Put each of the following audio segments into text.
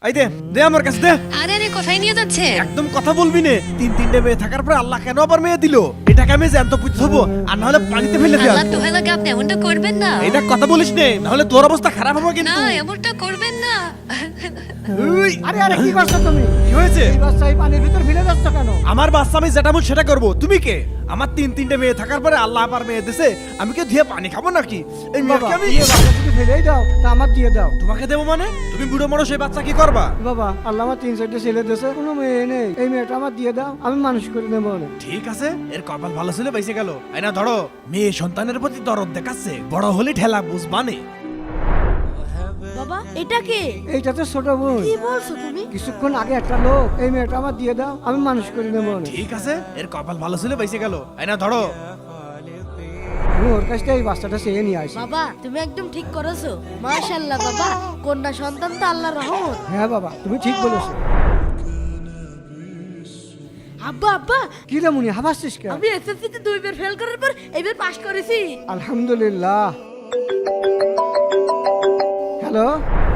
এই দে দে আমার কাছে দে। আরে আরে কোথায় নিয়ে যাচ্ছে? একদম কথা বলবি নে। তিনটে মেয়ে থাকার পরে আল্লাহ কেন আবার মেয়ে দিল? এটাকে আমি জ্যান্ত পুঁতে হবো, আর না হলে পানিতে ফেলে দেব। আল্লাহ দোহাই লাগে আপনি এমনটা করবেন না। এটা কথা বলিস নে, না হলে তোর অবস্থা খারাপ হবে না কিন্তু। এমনটা করবেন না। উই, আরে আরে কি করছো তুমি? কি হয়েছে? এই বাচ্চা এই পানির ভিতর ফেলে যাচ্ছ কেন? আমার বাচ্চা আমি যেটা বল সেটা করবো। তুমি কে? আমার তিনটে মেয়ে থাকার পরে আল্লাহ আবার মেয়ে দিছে, আমি কি ধুয়ে পানি খাবো নাকি? এই বাবা মেয়েকে আমি এই বাচ্চা যদি ফেলেই দাও তা আমার দিয়ে দাও। তোমাকে দেবো মানে? তুমি বুড়ো মানুষ, এই বাচ্চা কি করবা? বাবা আল্লাহ আমার 3-4টে ছেলে দিয়েছে, কোনো মেয়ে নেই, এই মেয়েটা আমার দিয়ে দাও, আমি মানুষ করে নেবো না। ঠিক আছে, এর কপাল ভালো ছিল, বেঁচে গেল। এই না ধরো, মেয়ে সন্তানের প্রতি দরদ দেখাচ্ছে, বড় হলে ঠেলা বুঝবানে। বাবা এটা কে? এইটা তো ছোট বোন। কি বলছো তুমি? কিছুক্ষণ আগে একটা লোক এই মেয়েটা আমার দিয়ে দাও, আমি মানুষ করে নেবো না। ঠিক আছে, এর কপাল ভালো ছিল, বেঁচে গেল। এই না ধরো। আমি ওর কাছ থেকে এই বাচ্চাটা চেয়ে নিয়ে আসি। বাবা তুমি একদম ঠিক করেছো, মাশাআল্লাহ। বাবা কন্যা সন্তান তো আল্লাহর রহমত। হ্যাঁ বাবা তুমি ঠিক বলেছো। আব্বা আব্বা কি রে মুনি হাবাসছিস কেন? আমি এসএসসি তে 2 বার ফেল করার পর এবার পাস করেছি। আলহামদুলিল্লাহ। হ্যালো,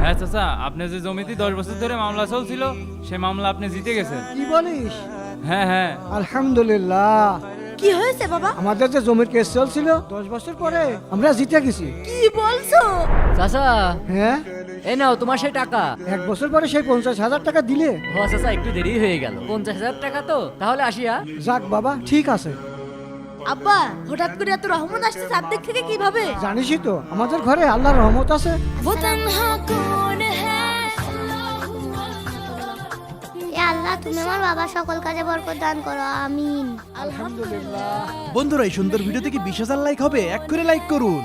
হ্যাঁ চাচা, আপনি যে জমিতে 10 বছর ধরে মামলা চলছিল সে মামলা আপনি জিতে গেছেন। কি বলিস? হ্যাঁ হ্যাঁ। আলহামদুলিল্লাহ। কি হয়েছে বাবা? আমাদের যে জমির কেস চলছিল 10 বছর পরে আমরা জিতে গেছি। কি বলছো? চাচা হ্যাঁ, এই নাও তোমার সেই টাকা। 1 বছর পরে সেই 50,000 টাকা দিলে। ও চাচা একটু দেরি হয়ে গেল, 50,000 টাকা তো, তাহলে আসিয়া। যাক বাবা ঠিক আছে। আব্বা হঠাৎ করে এত রহমত আসছে চারদিক থেকে কিভাবে? জানিসই তো আমাদের ঘরে আল্লাহর রহমত আছে। এ আল্লাহ তুমি আমার বাবা সকল কাজে বরকত দান করো, আমিন। আলহামদুলিল্লাহ। বন্ধুরা, এই সুন্দর ভিডিও থেকে 20,000 লাইক হবে, এক করে লাইক করুন।